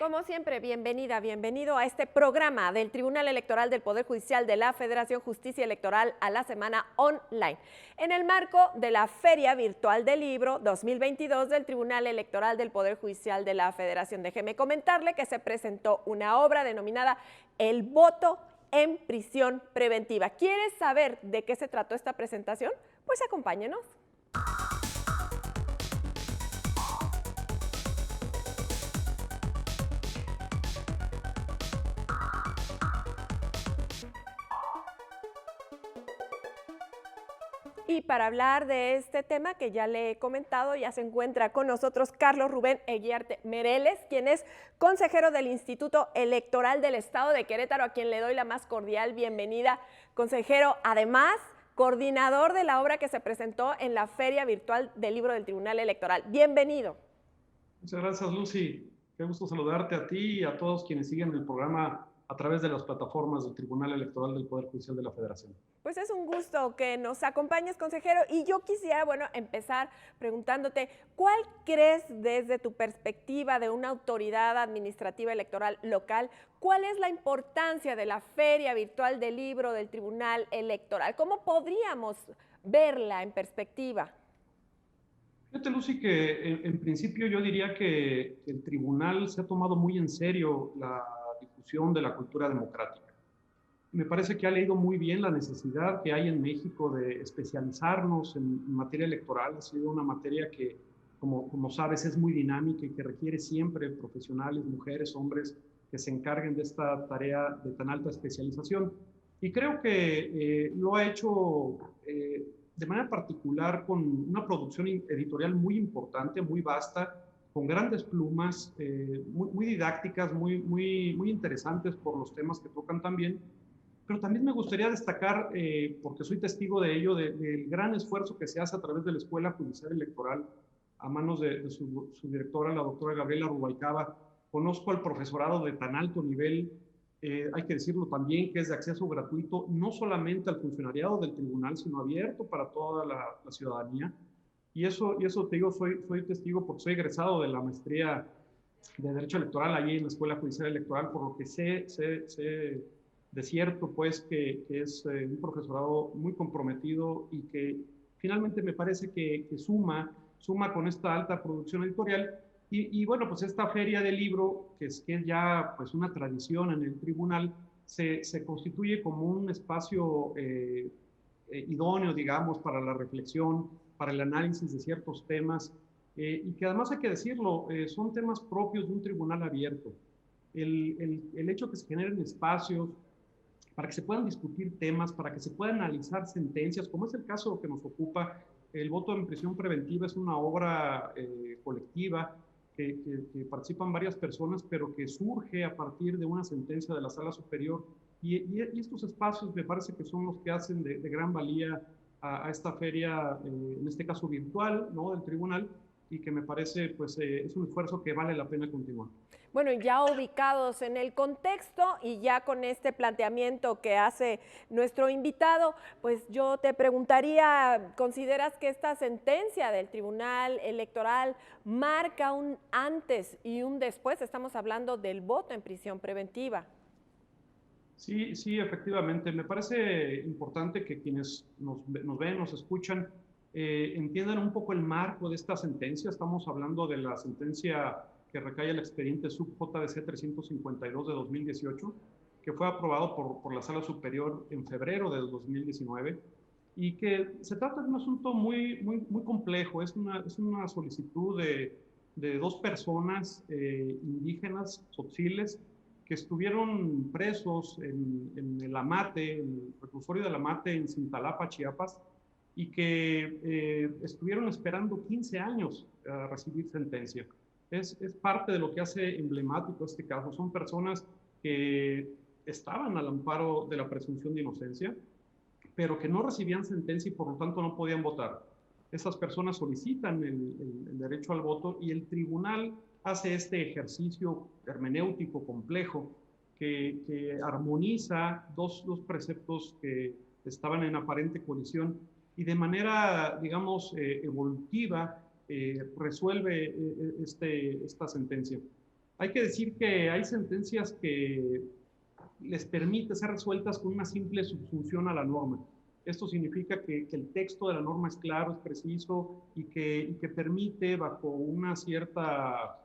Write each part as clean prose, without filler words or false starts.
Como siempre, bienvenida, bienvenido a este programa del Tribunal Electoral del Poder Judicial de la Federación Justicia Electoral a la Semana Online, en el marco de la Feria Virtual del Libro 2022 del Tribunal Electoral del Poder Judicial de la Federación. Déjeme comentarle que se presentó una obra denominada El voto en prisión preventiva. ¿Quieres saber de qué se trató esta presentación? Pues acompáñenos. Y para hablar de este tema que ya le he comentado, ya se encuentra con nosotros Carlos Rubén Eguiarte Mereles, quien es consejero del Instituto Electoral del Estado de Querétaro, a quien le doy la más cordial bienvenida. Consejero, además, coordinador de la obra que se presentó en la Feria Virtual del Libro del Tribunal Electoral. Bienvenido. Muchas gracias, Lucy. Qué gusto saludarte a ti y a todos quienes siguen el programa a través de las plataformas del Tribunal Electoral del Poder Judicial de la Federación. Pues es un gusto que nos acompañes, consejero, y yo quisiera, empezar preguntándote, ¿cuál crees desde tu perspectiva de una autoridad administrativa electoral local, cuál es la importancia de la Feria Virtual del Libro del Tribunal Electoral? ¿Cómo podríamos verla en perspectiva? Fíjate, Lucy, que en principio yo diría que el tribunal se ha tomado muy en serio la difusión de la cultura democrática. Me parece que ha leído muy bien la necesidad que hay en México de especializarnos en materia electoral. Ha sido una materia que, como sabes, es muy dinámica y que requiere siempre profesionales, mujeres, hombres, que se encarguen de esta tarea de tan alta especialización. Y creo que lo ha hecho de manera particular con una producción editorial muy importante, muy vasta, con grandes plumas, muy didácticas, muy interesantes por los temas que tocan también. Pero también me gustaría destacar, porque soy testigo de ello, del gran esfuerzo que se hace a través de la Escuela Judicial Electoral a manos de su directora, la doctora Gabriela Rubalcaba. Conozco al profesorado de tan alto nivel, hay que decirlo también, que es de acceso gratuito, no solamente al funcionariado del tribunal, sino abierto para toda la ciudadanía. Y eso te digo, soy testigo porque soy egresado de la maestría de Derecho Electoral allí en la Escuela Judicial Electoral, por lo que sé de cierto, pues, que es un profesorado muy comprometido y que finalmente me parece que suma con esta alta producción editorial. Y bueno, pues esta feria del libro, que es ya pues una tradición en el tribunal, se constituye como un espacio idóneo, digamos, para la reflexión, para el análisis de ciertos temas, y que además hay que decirlo, son temas propios de un tribunal abierto. El hecho que se generen espacios para que se puedan discutir temas, para que se puedan analizar sentencias, como es el caso que nos ocupa. El voto en prisión preventiva es una obra colectiva que participan varias personas, pero que surge a partir de una sentencia de la Sala Superior. Y estos espacios me parece que son los que hacen de gran valía a esta feria, en este caso virtual, ¿no?, del tribunal, y que me parece pues es un esfuerzo que vale la pena continuar. Bueno, ya ubicados en el contexto y ya con este planteamiento que hace nuestro invitado, pues yo te preguntaría, ¿consideras que esta sentencia del Tribunal Electoral marca un antes y un después? Estamos hablando del voto en prisión preventiva. Sí, efectivamente. Me parece importante que quienes nos ven, nos escuchan, entiendan un poco el marco de esta sentencia. Estamos hablando de la sentencia que recae el expediente sub JDC 352 de 2018, que fue aprobado por la Sala Superior en febrero de 2019, y que se trata de un asunto muy complejo. Es una solicitud de dos personas indígenas, tzotziles, que estuvieron presos en el Amate, en el reclusorio del Amate en Cintalapa, Chiapas, y que estuvieron esperando 15 años a recibir sentencia. Es parte de lo que hace emblemático este caso. Son personas que estaban al amparo de la presunción de inocencia, pero que no recibían sentencia y por lo tanto no podían votar. Esas personas solicitan el derecho al voto y el tribunal hace este ejercicio hermenéutico complejo que armoniza dos preceptos que estaban en aparente colisión y de manera, digamos, evolutiva resuelve esta sentencia. Hay que decir que hay sentencias que les permite ser resueltas con una simple subsunción a la norma. Esto significa que el texto de la norma es claro, es preciso y que permite, bajo una cierta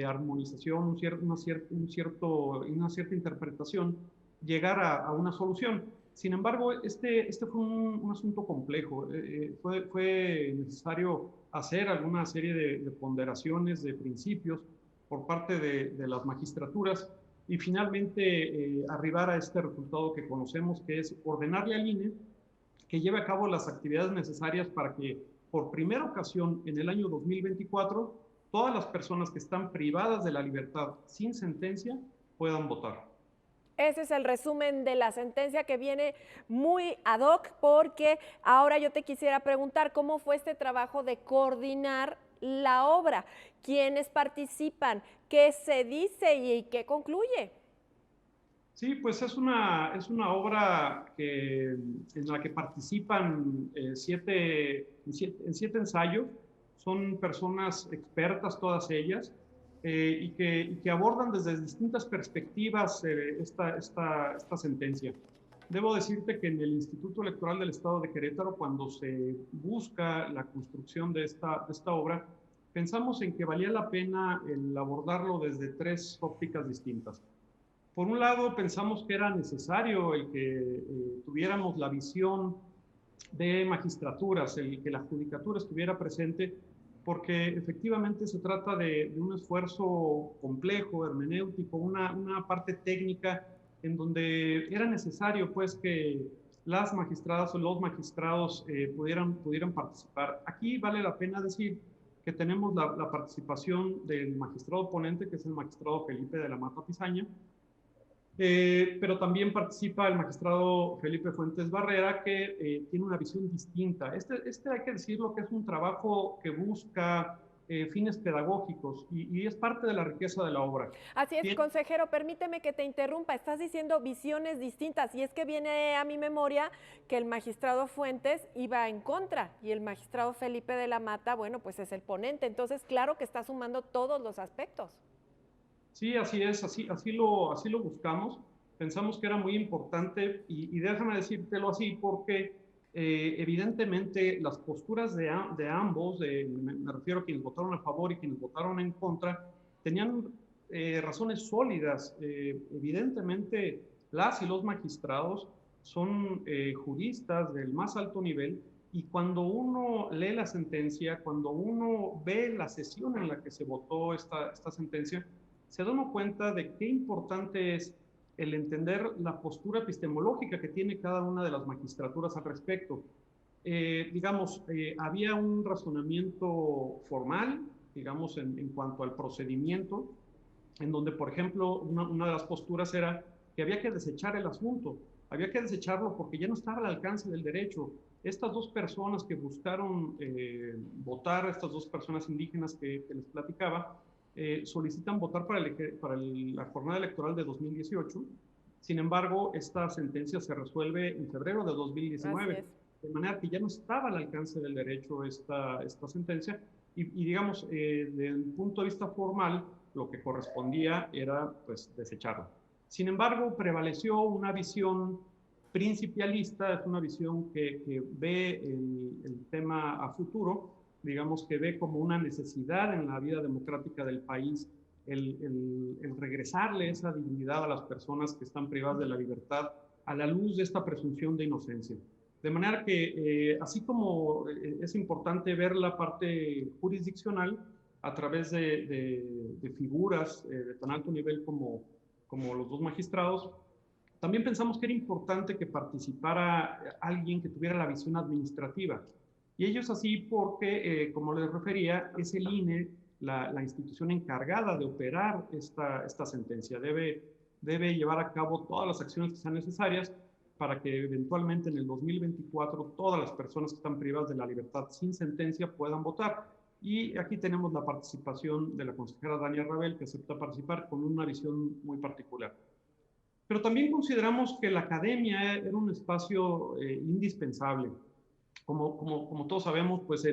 armonización, una cierta interpretación, llegar a una solución. Sin embargo, este fue un asunto complejo. Fue necesario hacer alguna serie de ponderaciones, de principios por parte de las magistraturas y finalmente arribar a este resultado que conocemos, que es ordenarle al INE que lleve a cabo las actividades necesarias para que por primera ocasión en el año 2024 todas las personas que están privadas de la libertad sin sentencia puedan votar. Ese es el resumen de la sentencia que viene muy ad hoc, porque ahora yo te quisiera preguntar cómo fue este trabajo de coordinar la obra, quiénes participan, qué se dice y qué concluye. Sí, pues es una obra en la que participan en siete ensayos. Son personas expertas todas ellas y que abordan desde distintas perspectivas esta sentencia. Debo decirte que en el Instituto Electoral del Estado de Querétaro, cuando se busca la construcción de esta obra, pensamos en que valía la pena el abordarlo desde tres ópticas distintas. Por un lado, pensamos que era necesario el que tuviéramos la visión de magistraturas, el que la judicatura estuviera presente, porque efectivamente se trata de un esfuerzo complejo, hermenéutico, una parte técnica en donde era necesario pues que las magistradas o los magistrados pudieran participar. Aquí vale la pena decir que tenemos la participación del magistrado ponente, que es el magistrado Felipe de la Mata Pizaña, pero también participa el magistrado Felipe Fuentes Barrera, que tiene una visión distinta. Este hay que decirlo que es un trabajo que busca fines pedagógicos y es parte de la riqueza de la obra. Así es, Bien, consejero, permíteme que te interrumpa. Estás diciendo visiones distintas y es que viene a mi memoria que el magistrado Fuentes iba en contra y el magistrado Felipe de la Mata, bueno, pues es el ponente. Entonces, claro que está sumando todos los aspectos. sí, así es, así lo buscamos. Pensamos que era muy importante y déjame decírtelo así porque evidentemente las posturas de ambos, me refiero a quienes votaron a favor y quienes votaron en contra, tenían razones sólidas. Evidentemente las y los magistrados son juristas del más alto nivel y cuando uno lee la sentencia, cuando uno ve la sesión en la que se votó esta sentencia, se da uno cuenta de qué importante es el entender la postura epistemológica que tiene cada una de las magistraturas al respecto. Había un razonamiento formal, digamos, en cuanto al procedimiento, en donde, por ejemplo, una de las posturas era que había que desechar el asunto, había que desecharlo porque ya no estaba al alcance del derecho. Estas dos personas que buscaron votar, estas dos personas indígenas que les platicaba, solicitan votar para la jornada electoral de 2018. Sin embargo, esta sentencia se resuelve en febrero de 2019, de manera que ya no estaba al alcance del derecho esta sentencia y digamos, desde el punto de vista formal, lo que correspondía era pues desecharlo. Sin embargo, prevaleció una visión principialista, es una visión que ve el tema a futuro, digamos que ve como una necesidad en la vida democrática del país el regresarle esa dignidad a las personas que están privadas de la libertad a la luz de esta presunción de inocencia. De manera que, así como es importante ver la parte jurisdiccional a través de figuras de tan alto nivel como los dos magistrados, también pensamos que era importante que participara alguien que tuviera la visión administrativa. Y ello es así porque, como les refería, es el INE la institución encargada de operar esta sentencia. Debe llevar a cabo todas las acciones que sean necesarias para que eventualmente en el 2024 todas las personas que están privadas de la libertad sin sentencia puedan votar. Y aquí tenemos la participación de la consejera Dania Rabel, que acepta participar con una visión muy particular. Pero también consideramos que la academia era un espacio indispensable. Como todos sabemos, pues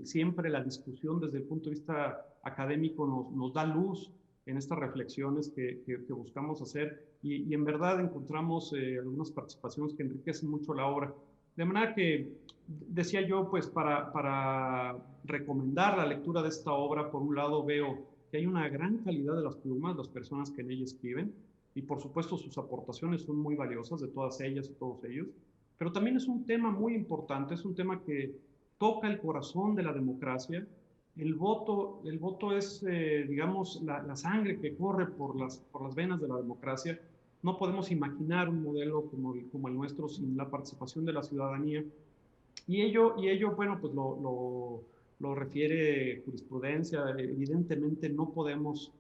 siempre la discusión desde el punto de vista académico nos da luz en estas reflexiones que buscamos hacer y en verdad encontramos algunas participaciones que enriquecen mucho la obra. De manera que, decía yo, pues para recomendar la lectura de esta obra, por un lado veo que hay una gran calidad de las plumas, las personas que en ella escriben, y por supuesto sus aportaciones son muy valiosas de todas ellas y todos ellos, pero también es un tema muy importante, es un tema que toca el corazón de la democracia. El voto es, digamos, la sangre que corre por las venas de la democracia. No podemos imaginar un modelo como el nuestro sin la participación de la ciudadanía. Y ello bueno, pues lo refiere jurisprudencia. Evidentemente no podemos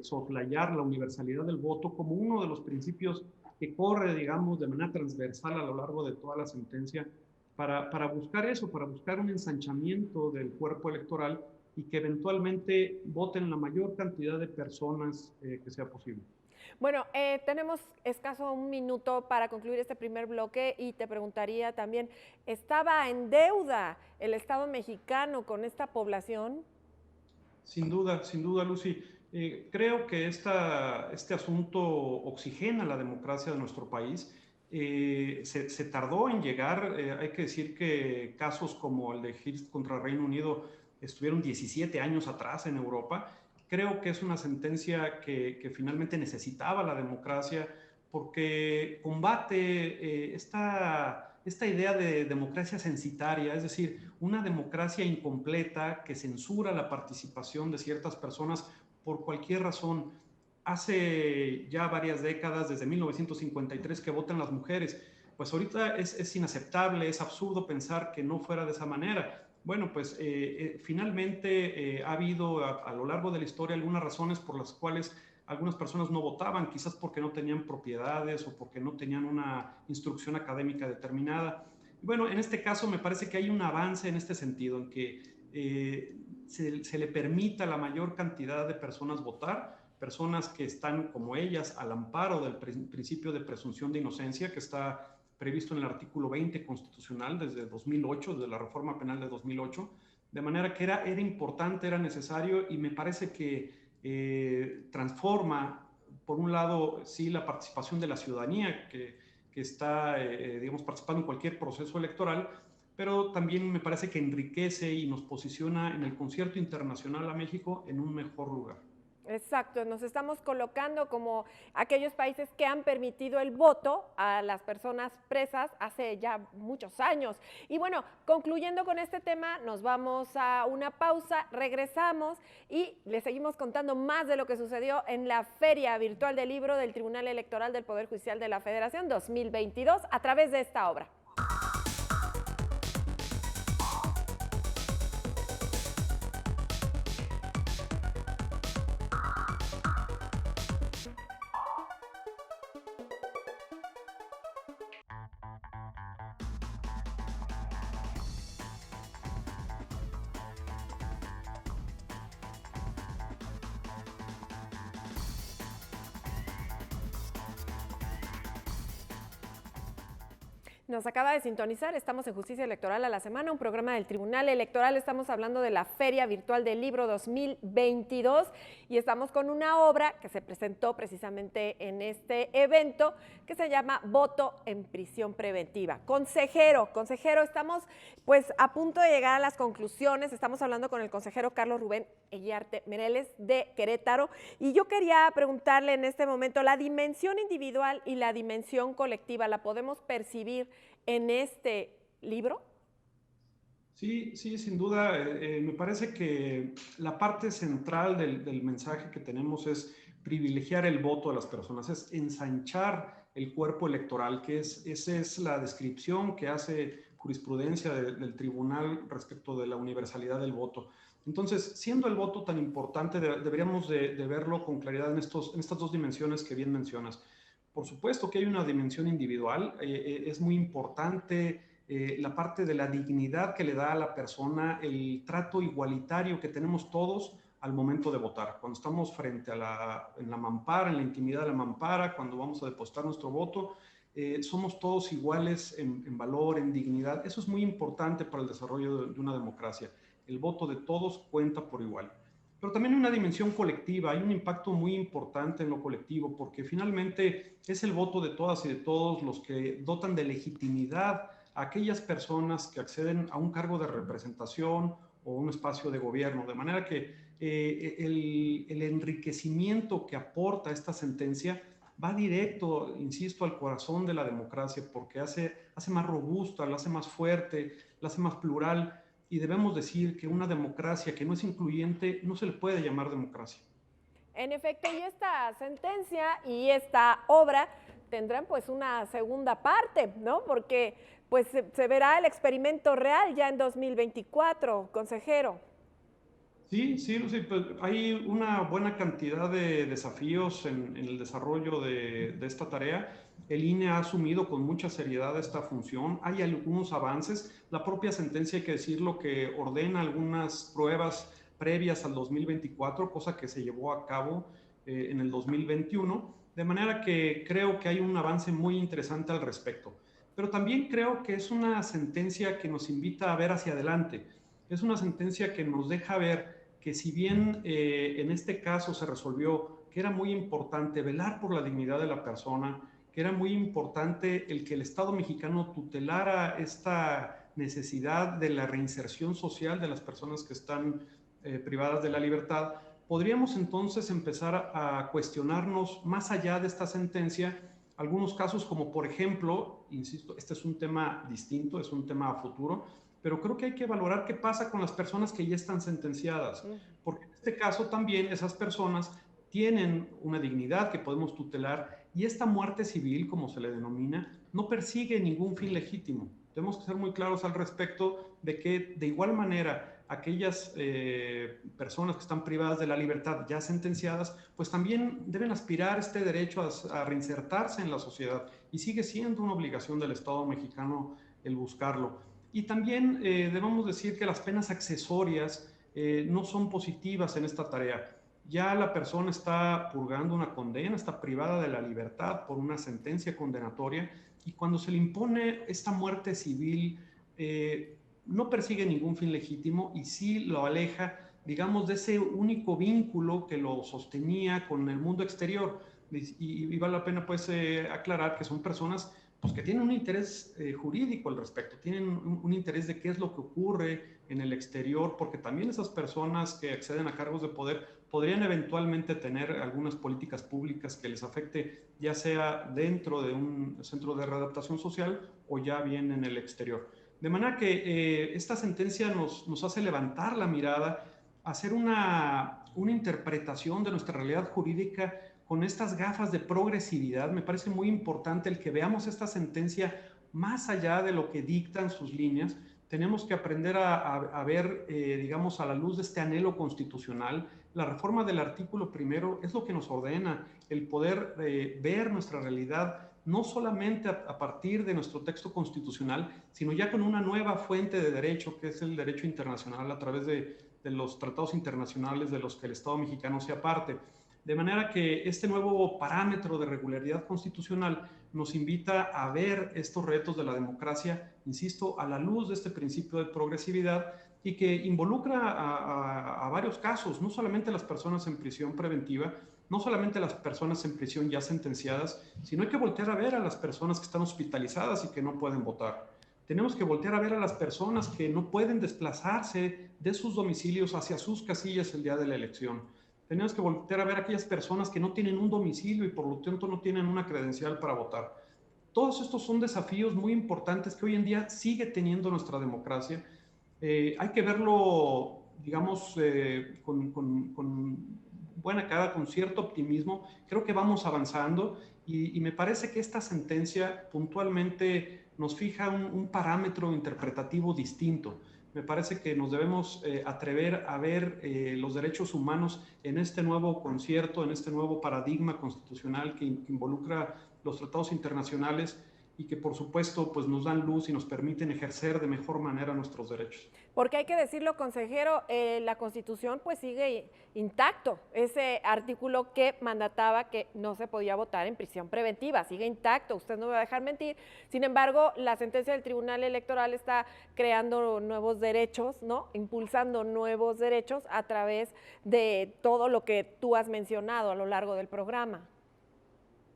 soslayar la universalidad del voto como uno de los principios que corre, digamos, de manera transversal a lo largo de toda la sentencia para buscar eso, para buscar un ensanchamiento del cuerpo electoral y que eventualmente voten la mayor cantidad de personas que sea posible. Bueno, tenemos escaso un minuto para concluir este primer bloque y te preguntaría también, ¿estaba en deuda el Estado mexicano con esta población? Sin duda, Lucy. Creo que este asunto oxigena la democracia de nuestro país. Se tardó en llegar. Hay que decir que casos como el de Hirst contra Reino Unido estuvieron 17 años atrás en Europa. Creo que es una sentencia que finalmente necesitaba la democracia porque combate esta idea de democracia censitaria, es decir, una democracia incompleta que censura la participación de ciertas personas por cualquier razón. Hace ya varias décadas, desde 1953, que votan las mujeres. Pues ahorita es inaceptable, es absurdo pensar que no fuera de esa manera. Bueno, pues finalmente ha habido a lo largo de la historia algunas razones por las cuales algunas personas no votaban, quizás porque no tenían propiedades o porque no tenían una instrucción académica determinada. Y bueno, en este caso me parece que hay un avance en este sentido, en que se le permita a la mayor cantidad de personas votar, personas que están como ellas al amparo del principio de presunción de inocencia que está previsto en el artículo 20 constitucional desde 2008, desde la reforma penal de 2008, de manera que era importante, era necesario y me parece que transforma, por un lado, sí, la participación de la ciudadanía que está, digamos, participando en cualquier proceso electoral, pero también me parece que enriquece y nos posiciona en el concierto internacional a México en un mejor lugar. Exacto, nos estamos colocando como aquellos países que han permitido el voto a las personas presas hace ya muchos años. Y bueno, concluyendo con este tema, nos vamos a una pausa, regresamos y les seguimos contando más de lo que sucedió en la Feria Virtual del Libro del Tribunal Electoral del Poder Judicial de la Federación 2022 a través de esta obra. Nos acaba de sintonizar, estamos en Justicia Electoral a la Semana, un programa del Tribunal Electoral. Estamos hablando de la Feria Virtual del Libro 2022 y estamos con una obra que se presentó precisamente en este evento que se llama Voto en Prisión Preventiva. Consejero, estamos pues a punto de llegar a las conclusiones. Estamos hablando con el consejero Carlos Rubén Eguiarte Mereles de Querétaro y yo quería preguntarle en este momento, ¿la dimensión individual y la dimensión colectiva la podemos percibir en este libro? Sí, sí, sin duda. Me parece que la parte central del mensaje que tenemos es privilegiar el voto de las personas, es ensanchar el cuerpo electoral, esa es la descripción que hace jurisprudencia del tribunal respecto de la universalidad del voto. Entonces, siendo el voto tan importante, deberíamos de verlo con claridad en estas dos dimensiones que bien mencionas. Por supuesto que hay una dimensión individual, es muy importante la parte de la dignidad que le da a la persona, el trato igualitario que tenemos todos al momento de votar. Cuando estamos frente en la mampara, en la intimidad de la mampara, cuando vamos a depositar nuestro voto, somos todos iguales en valor, en dignidad. Eso es muy importante para el desarrollo de una democracia. El voto de todos cuenta por igual. pero también una dimensión colectiva. Hay un impacto muy importante en lo colectivo, porque finalmente es el voto de todas y de todos los que dotan de legitimidad a aquellas personas que acceden a un cargo de representación o un espacio de gobierno. De manera que el enriquecimiento que aporta esta sentencia va directo, insisto, al corazón de la democracia, porque hace más robusta, la hace más fuerte, la hace más plural, y debemos decir que una democracia que no es incluyente no se le puede llamar democracia. En efecto, y esta sentencia y esta obra tendrán pues una segunda parte, ¿no? Porque pues se verá el experimento real ya en 2024, consejero. Sí, sí, Lucy, pues hay una buena cantidad de desafíos en el desarrollo de esta tarea. El INE ha asumido con mucha seriedad esta función. Hay algunos avances. La propia sentencia, hay que decirlo, que ordena algunas pruebas previas al 2024, cosa que se llevó a cabo en el 2021. De manera que creo que hay un avance muy interesante al respecto. Pero también creo que es una sentencia que nos invita a ver hacia adelante. Es una sentencia que nos deja ver que si bien en este caso se resolvió que era muy importante velar por la dignidad de la persona, que era muy importante el que el Estado mexicano tutelara esta necesidad de la reinserción social de las personas que están privadas de la libertad, podríamos entonces empezar a cuestionarnos más allá de esta sentencia algunos casos como por ejemplo, insisto, este es un tema distinto, es un tema a futuro, pero creo que hay que valorar qué pasa con las personas que ya están sentenciadas, porque en este caso también esas personas tienen una dignidad que podemos tutelar y esta muerte civil, como se le denomina, no persigue ningún fin legítimo. Tenemos que ser muy claros al respecto de que de igual manera aquellas personas que están privadas de la libertad ya sentenciadas, pues también deben aspirar este derecho a reinsertarse en la sociedad y sigue siendo una obligación del Estado mexicano el buscarlo. Y también debemos decir que las penas accesorias no son positivas en esta tarea. Ya la persona está purgando una condena, está privada de la libertad por una sentencia condenatoria y cuando se le impone esta muerte civil, no persigue ningún fin legítimo y sí lo aleja, digamos, de ese único vínculo que lo sostenía con el mundo exterior. Y vale la pena pues aclarar que son personas pues que tienen un interés jurídico al respecto, tienen un interés de qué es lo que ocurre en el exterior, porque también esas personas que acceden a cargos de poder podrían eventualmente tener algunas políticas públicas que les afecte, ya sea dentro de un centro de readaptación social o ya bien en el exterior. De manera que esta sentencia nos hace levantar la mirada, hacer una interpretación de nuestra realidad jurídica con estas gafas de progresividad. Me parece muy importante el que veamos esta sentencia más allá de lo que dictan sus líneas. Tenemos que aprender a ver, digamos, a la luz de este anhelo constitucional. La reforma del artículo primero es lo que nos ordena el poder ver nuestra realidad, no solamente a partir de nuestro texto constitucional, sino ya con una nueva fuente de derecho, que es el derecho internacional, a través de los tratados internacionales de los que el Estado mexicano sea parte. De manera que este nuevo parámetro de regularidad constitucional nos invita a ver estos retos de la democracia, insisto, a la luz de este principio de progresividad y que involucra a varios casos, no solamente las personas en prisión preventiva, no solamente las personas en prisión ya sentenciadas, sino hay que voltear a ver a las personas que están hospitalizadas y que no pueden votar. Tenemos que voltear a ver a las personas que no pueden desplazarse de sus domicilios hacia sus casillas el día de la elección. Tenemos que voltear a ver a aquellas personas que no tienen un domicilio y por lo tanto no tienen una credencial para votar. Todos estos son desafíos muy importantes que hoy en día sigue teniendo nuestra democracia. Hay que verlo, digamos, con buena cara, con cierto optimismo. Creo que vamos avanzando y me parece que esta sentencia puntualmente nos fija un parámetro interpretativo distinto. Me parece que nos debemos atrever a ver los derechos humanos en este nuevo concierto, en este nuevo paradigma constitucional que involucra los tratados internacionales, y que por supuesto pues nos dan luz y nos permiten ejercer de mejor manera nuestros derechos. Porque hay que decirlo, consejero, la Constitución pues sigue intacto. Ese artículo que mandataba que no se podía votar en prisión preventiva, sigue intacto, usted no me va a dejar mentir. Sin embargo, la sentencia del Tribunal Electoral está creando nuevos derechos, ¿no? Impulsando nuevos derechos a través de todo lo que tú has mencionado a lo largo del programa.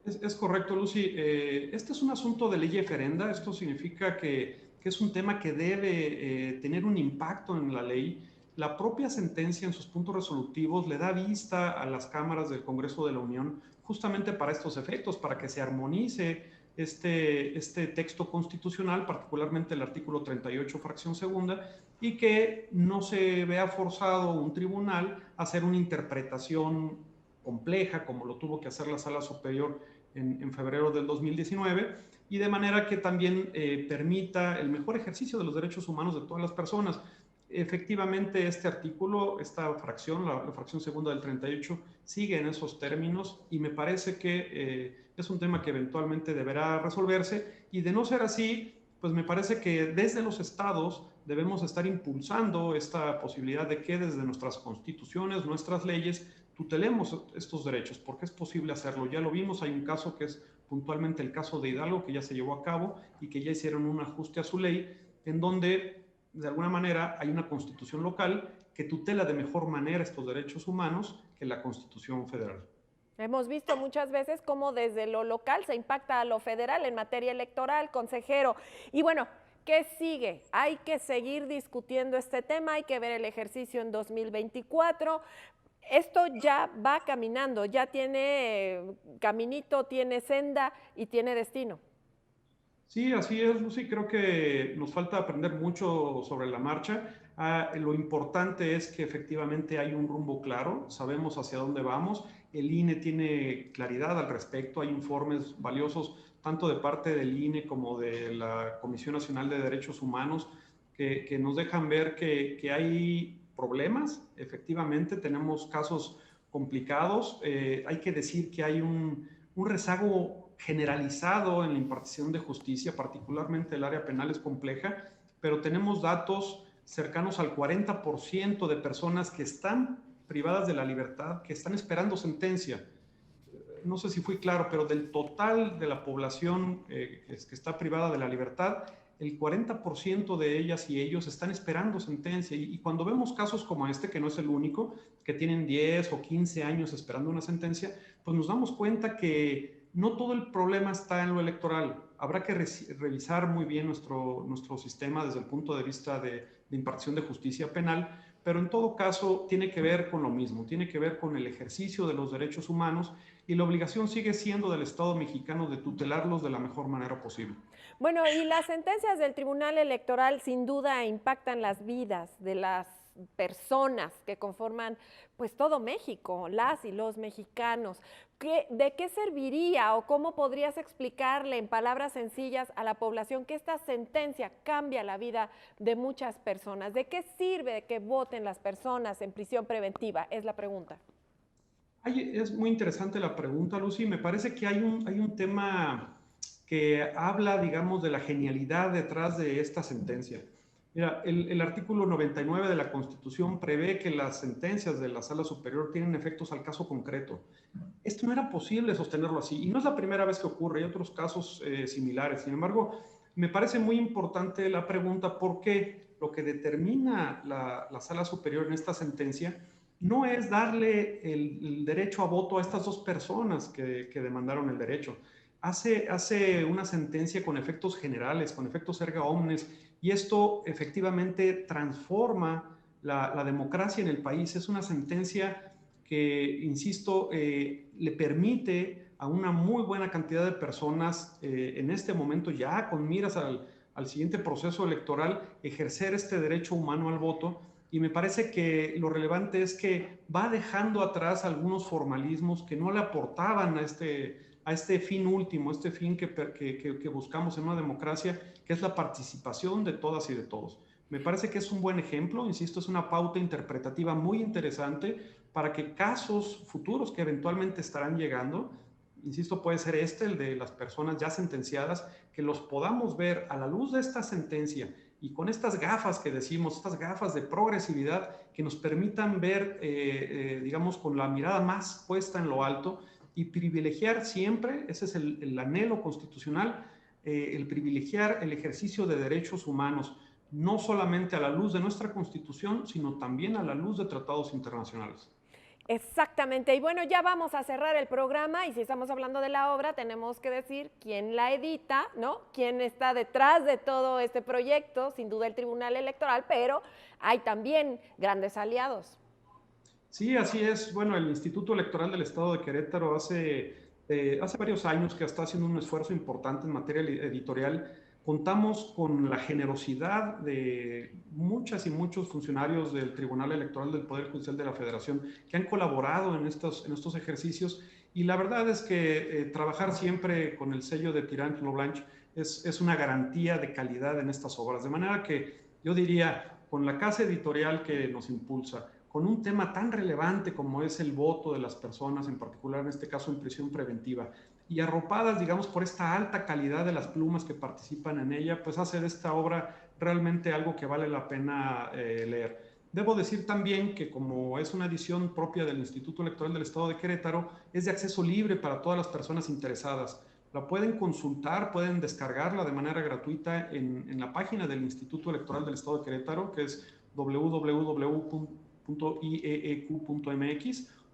Es correcto, Lucy. Este es un asunto de ley eferenda. Esto significa que es un tema que debe tener un impacto en la ley. La propia sentencia en sus puntos resolutivos le da vista a las cámaras del Congreso de la Unión justamente para estos efectos, para que se armonice este texto constitucional, particularmente el artículo 38, fracción segunda, y que no se vea forzado un tribunal a hacer una interpretación compleja, como lo tuvo que hacer la Sala Superior en febrero del 2019, y de manera que también permita el mejor ejercicio de los derechos humanos de todas las personas. Efectivamente, este artículo, esta fracción, la fracción segunda del 38, sigue en esos términos y me parece que es un tema que eventualmente deberá resolverse, y de no ser así, pues me parece que desde los estados debemos estar impulsando esta posibilidad de que desde nuestras constituciones, nuestras leyes, tutelemos estos derechos, porque es posible hacerlo. Ya lo vimos, hay un caso que es puntualmente el caso de Hidalgo, que ya se llevó a cabo y que ya hicieron un ajuste a su ley, en donde de alguna manera hay una constitución local que tutela de mejor manera estos derechos humanos que la Constitución federal. Hemos visto muchas veces cómo desde lo local se impacta a lo federal en materia electoral, consejero. Y bueno, ¿qué sigue? Hay que seguir discutiendo este tema, hay que ver el ejercicio en 2024. Esto ya va caminando, ya tiene caminito, tiene senda y tiene destino. Sí, así es, Lucy. Creo que nos falta aprender mucho sobre la marcha. Lo importante es que efectivamente hay un rumbo claro, sabemos hacia dónde vamos. El INE tiene claridad al respecto, hay informes valiosos tanto de parte del INE como de la Comisión Nacional de Derechos Humanos que nos dejan ver que hay problemas. Efectivamente, tenemos casos complicados. Hay que decir que hay un rezago generalizado en la impartición de justicia, particularmente el área penal es compleja, pero tenemos datos cercanos al 40% de personas que están privadas de la libertad, que están esperando sentencia. No sé si fui claro, pero del total de la población que está privada de la libertad, el 40% de ellas y ellos están esperando sentencia. Y cuando vemos casos como este, que no es el único, que tienen 10 o 15 años esperando una sentencia, pues nos damos cuenta que no todo el problema está en lo electoral. Habrá que revisar muy bien nuestro sistema desde el punto de vista de impartición de justicia penal, pero en todo caso tiene que ver con lo mismo, tiene que ver con el ejercicio de los derechos humanos, y la obligación sigue siendo del Estado mexicano de tutelarlos de la mejor manera posible. Bueno, y las sentencias del Tribunal Electoral sin duda impactan las vidas de las personas que conforman pues todo México, las y los mexicanos. ¿De qué serviría o cómo podrías explicarle en palabras sencillas a la población que esta sentencia cambia la vida de muchas personas? ¿De qué sirve que voten las personas en prisión preventiva? Es la pregunta. Es muy interesante la pregunta, Lucy. Me parece que hay un tema que habla, digamos, de la genialidad detrás de esta sentencia. Mira, el artículo 99 de la Constitución prevé que las sentencias de la Sala Superior tienen efectos al caso concreto. Esto no era posible sostenerlo así, y no es la primera vez que ocurre, hay otros casos similares. Sin embargo, me parece muy importante la pregunta por qué lo que determina la Sala Superior en esta sentencia no es darle el derecho a voto a estas dos personas que demandaron el derecho. Hace una sentencia con efectos generales, con efectos erga omnes, y esto efectivamente transforma la democracia en el país. Es una sentencia que, insisto, le permite a una muy buena cantidad de personas en este momento, ya con miras al siguiente proceso electoral, ejercer este derecho humano al voto. Y me parece que lo relevante es que va dejando atrás algunos formalismos que no le aportaban a este fin último, este fin que buscamos en una democracia, que es la participación de todas y de todos. Me parece que es un buen ejemplo, insisto, es una pauta interpretativa muy interesante para que casos futuros que eventualmente estarán llegando, insisto, puede ser el de las personas ya sentenciadas, que los podamos ver a la luz de esta sentencia y con estas gafas que decimos, estas gafas de progresividad que nos permitan ver, digamos, con la mirada más puesta en lo alto y privilegiar siempre, ese es el anhelo constitucional, el privilegiar el ejercicio de derechos humanos, no solamente a la luz de nuestra Constitución, sino también a la luz de tratados internacionales. Exactamente. Y bueno, ya vamos a cerrar el programa y si estamos hablando de la obra, tenemos que decir quién la edita, ¿no? Quién está detrás de todo este proyecto, sin duda el Tribunal Electoral, pero hay también grandes aliados. Sí, así es. Bueno, el Instituto Electoral del Estado de Querétaro hace varios años que está haciendo un esfuerzo importante en materia editorial. Contamos con la generosidad de muchas y muchos funcionarios del Tribunal Electoral del Poder Judicial de la Federación que han colaborado en estos ejercicios y la verdad es que trabajar siempre con el sello de Tirant Lo Blanche es una garantía de calidad en estas obras. De manera que yo diría, con la casa editorial que nos impulsa, con un tema tan relevante como es el voto de las personas, en particular en este caso en prisión preventiva, y arropadas, digamos, por esta alta calidad de las plumas que participan en ella, pues hace de esta obra realmente algo que vale la pena leer. Debo decir también que como es una edición propia del Instituto Electoral del Estado de Querétaro, es de acceso libre para todas las personas interesadas. La pueden consultar, pueden descargarla de manera gratuita en la página del Instituto Electoral del Estado de Querétaro, que es www.ieeq.mx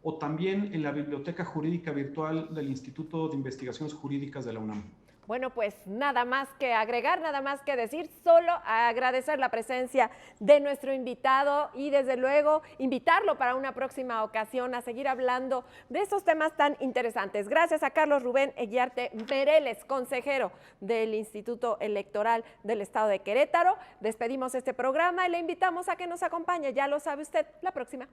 o también en la Biblioteca Jurídica Virtual del Instituto de Investigaciones Jurídicas de la UNAM. Bueno, pues nada más que agregar, nada más que decir, solo agradecer la presencia de nuestro invitado y desde luego invitarlo para una próxima ocasión a seguir hablando de estos temas tan interesantes. Gracias a Carlos Rubén Eguiarte Mereles, consejero del Instituto Electoral del Estado de Querétaro. Despedimos este programa y le invitamos a que nos acompañe, ya lo sabe usted, la próxima.